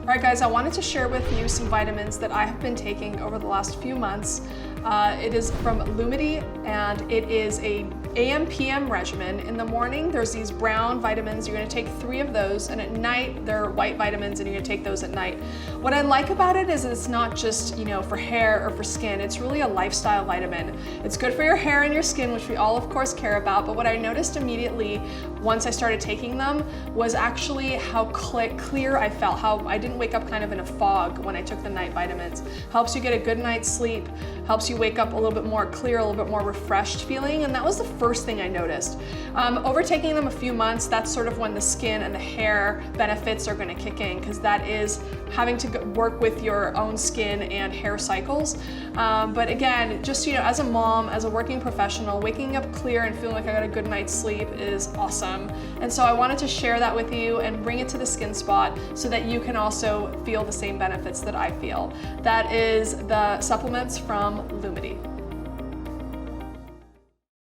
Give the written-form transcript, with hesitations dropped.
All right guys, I wanted to share with you some vitamins that I have been taking over the last few months. It is from Lumity, and it is a AM/PM regimen. In the morning, there's these brown vitamins. You're gonna take 3 of those, and at night, they're white vitamins, and you're gonna take those at night. What I like about it is it's not just, for hair or for skin. It's really a lifestyle vitamin. It's good for your hair and your skin, which we all of course care about, but what I noticed immediately once I started taking them was actually how clear I felt, how I didn't wake up kind of in a fog when I took the night vitamins. Helps you get a good night's sleep, helps you wake up a little bit more clear, a little bit more refreshed feeling, and that was the first thing I noticed. Over taking them a few months, that's sort of when the skin and the hair benefits are gonna kick in, because that is having to work with your own skin and hair cycles. But again, just as a mom, as a working professional, waking up clear and feeling like I got a good night's sleep is awesome. And so I wanted to share that with you and bring it to the Skin Spot so that you can also feel the same benefits that I feel. That is the supplements from Lumity.